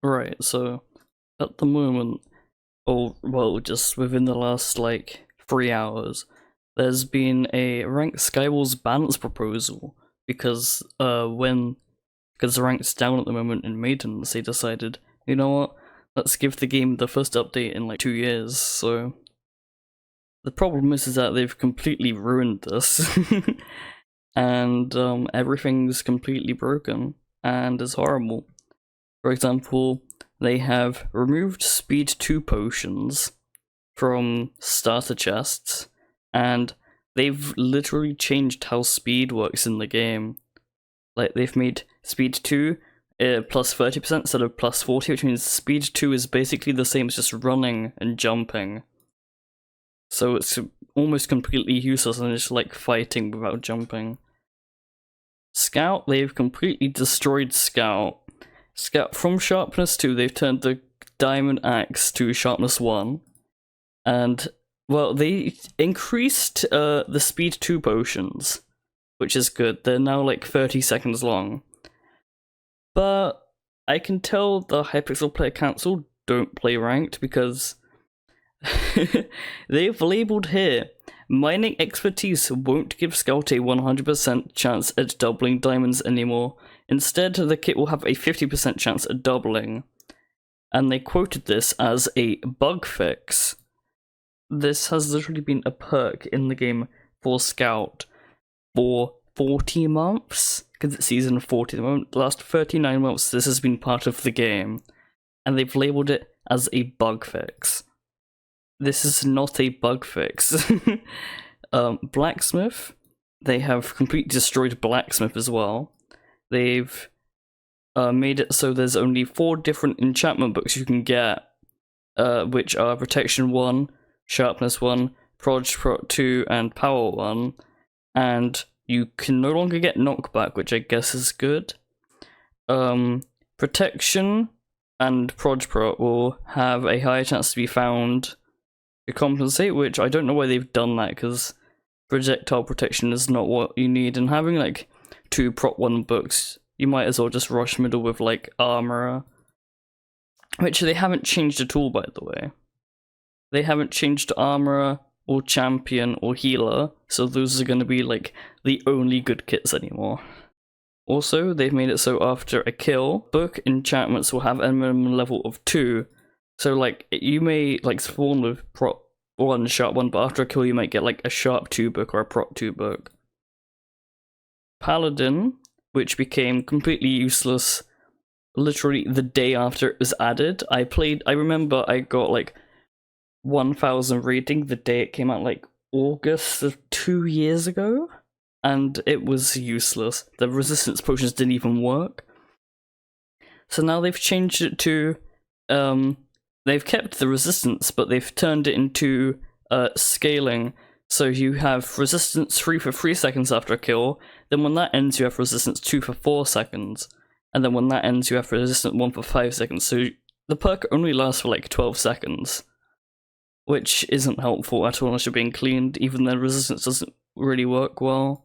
Right, so at the moment, or well, just within the last like 3 hours, there's been a ranked Skywars balance proposal because because the rank's down at the moment in maintenance, they decided, you know what, let's give the game the first update in like 2 years. So the problem is that they've completely ruined this, and everything's completely broken and is horrible. For example, they have removed Speed 2 potions from starter chests, and they've literally changed how speed works in the game. Like, they've made Speed 2 plus 30% instead of plus 40, which means Speed 2 is basically the same as just running and jumping. So it's almost completely useless and just like fighting without jumping. Scout, they've completely destroyed Scout. Scout from Sharpness 2, they've turned the Diamond Axe to Sharpness 1. And, well, they increased the Speed 2 potions, which is good. They're now like 30 seconds long. But I can tell the Hypixel Player Council don't play ranked because they've labelled here, mining expertise won't give Scout a 100% chance at doubling diamonds anymore. Instead, the kit will have a 50% chance at doubling. And they quoted this as a bug fix. This has literally been a perk in the game for Scout for 40 months, because it's season 40 at the moment. The last 39 months this has been part of the game, and they've labelled it as a bug fix. This is not a bug fix. Blacksmith, they have completely destroyed Blacksmith as well. They've made it so there's only 4 different enchantment books you can get, which are Protection 1, Sharpness 1, Prod 2, and Power 1, and you can no longer get Knockback, which I guess is good. Protection and Prod will have a higher chance to be found to compensate, which I don't know why they've done that, because projectile protection is not what you need, and having like 2 Prot 1 books, you might as well just rush middle with like Armorer, which they haven't changed at all, by the way. They haven't changed Armorer or Champion or Healer, so those are going to be like the only good kits anymore. Also, they've made it so after a kill, book enchantments will have a minimum level of 2. So like, you may like spawn with Prot 1, Sharp 1, but after a kill you might get like a Sharp 2 book or a Prot 2 book. Paladin, which became completely useless literally the day after it was added. I remember I got like 1000 rating the day it came out, like August of 2 years ago, and it was useless. The resistance potions didn't even work. So now they've changed it to, they've kept the resistance, but they've turned it into scaling. So you have resistance 3 for 3 seconds after a kill, then when that ends you have resistance 2 for 4 seconds, and then when that ends you have resistance 1 for 5 seconds, so the perk only lasts for like 12 seconds, which isn't helpful at all unless you're being cleaned. Even then, resistance doesn't really work well.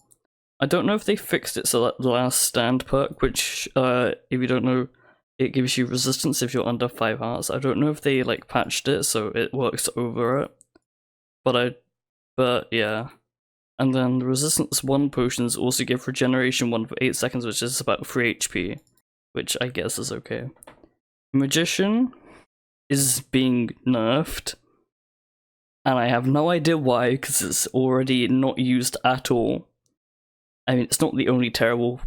I don't know if they fixed it so that the last stand perk, which, if you don't know, it gives you resistance if you're under 5 hearts. I don't know if they like patched it so it works over it, but yeah. And then the resistance 1 potions also give regeneration 1 for 8 seconds, which is about 3 HP, which I guess is okay. Magician is being nerfed, and I have no idea why, because it's already not used at all. I mean, it's not the only terrible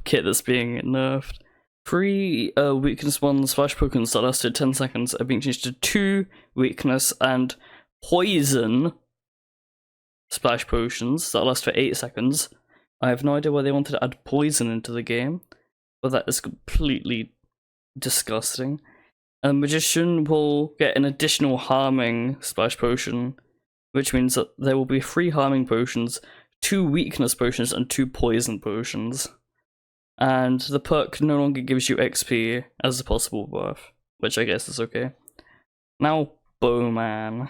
kit that's being nerfed. 3 weakness 1 splash potions that lasted 10 seconds are being changed to 2 weakness and poison splash potions that last for 8 seconds. I have no idea why they wanted to add poison into the game, but that is completely disgusting. And Magician will get an additional harming splash potion, which means that there will be 3 harming potions, 2 weakness potions, and 2 poison potions. And the perk no longer gives you XP as a possible buff, which I guess is okay. Now, Bowman.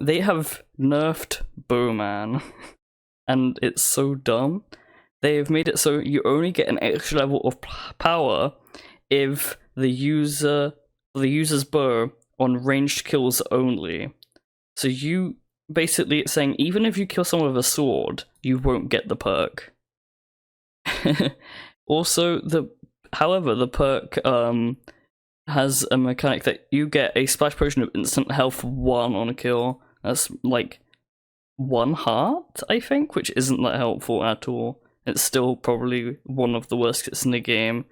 They have nerfed Bowman, and it's so dumb. They have made it so you only get an extra level of power if the user's bow on ranged kills only. So you basically, it's saying even if you kill someone with a sword, you won't get the perk. Also, however, the perk has a mechanic that you get a splash potion of instant health 1 on a kill. That's like 1 heart, I think, which isn't that helpful at all. It's still probably one of the worst kits in the game.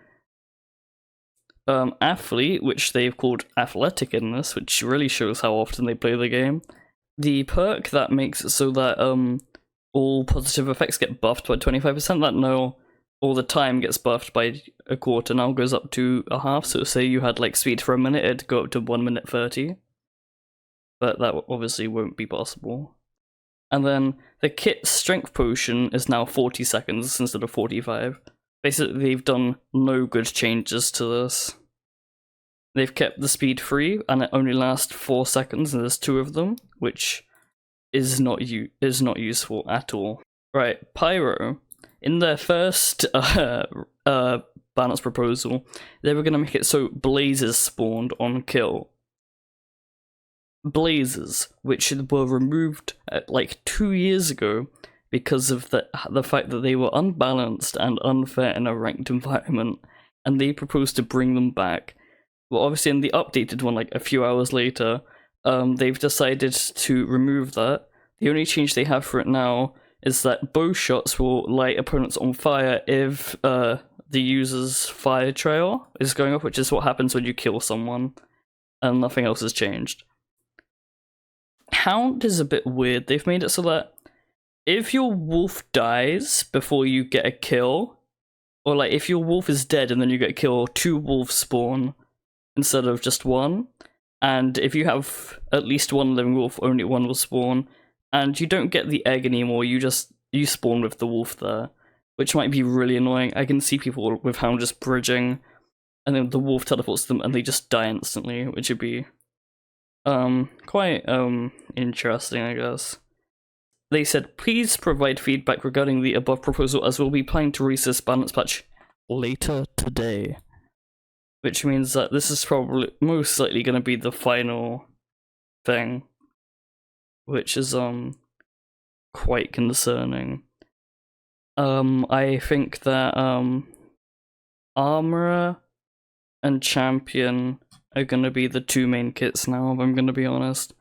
Athlete, which they've called athletic in this, which really shows how often they play the game. The perk that makes it so that all positive effects get buffed by 25%, that no, all the time gets buffed by a quarter, now goes up to a half. So say you had like speed for a minute, it'd go up to 1 minute 30. But that obviously won't be possible. And then the kit strength potion is now 40 seconds instead of 45. Basically, they've done no good changes to this. They've kept the speed free, and it only lasts 4 seconds, and there's 2 of them, which is not useful at all. Right, Pyro. In their first balance proposal, they were going to make it so blazes spawned on kill. Blazes, which were removed like 2 years ago because of the fact that they were unbalanced and unfair in a ranked environment, and they proposed to bring them back. Well, obviously in the updated one, like a few hours later, they've decided to remove that. The only change they have for it now is that bow shots will light opponents on fire if the user's fire trail is going off, which is what happens when you kill someone, and nothing else has changed. Hound is a bit weird. They've made it so that if your wolf dies before you get a kill, or like if your wolf is dead and then you get a kill, 2 wolves spawn instead of just 1. And if you have at least 1 living wolf, only 1 will spawn. And you don't get the egg anymore, you spawn with the wolf there, which might be really annoying. I can see people with Hound just bridging, and then the wolf teleports them and they just die instantly, which would be quite interesting, I guess. They said, please provide feedback regarding the above proposal, as we'll be planning to release this balance patch later today. Which means that this is probably most likely going to be the final thing, which is quite concerning. I think that Armorer and Champion are going to be the 2 main kits now, if I'm going to be honest.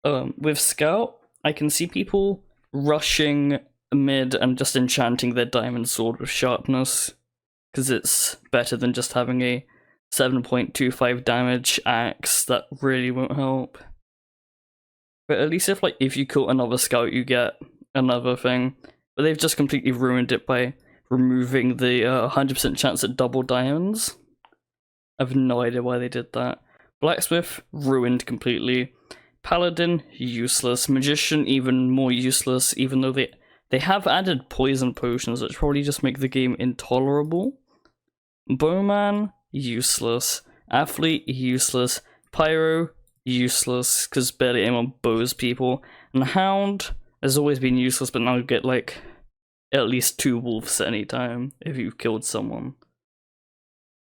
With Scout, I can see people rushing mid and just enchanting their diamond sword with sharpness, because it's better than just having a 7.25 damage axe that really won't help. But at least if you kill another scout, you get another thing. But they've just completely ruined it by removing the 100% chance at double diamonds. I have no idea why they did that. Blacksmith, ruined completely. Paladin, useless. Magician, even more useless, even though they have added poison potions, which probably just make the game intolerable. Bowman, useless. Athlete, useless. Pyro, useless, because barely anyone bows people. And Hound has always been useless, but now you get like at least 2 wolves at any time if you've killed someone.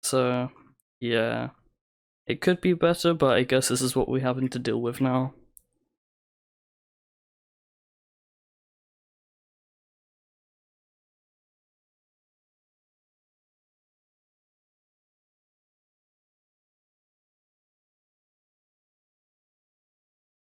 So yeah, it could be better, but I guess this is what we're having to deal with now.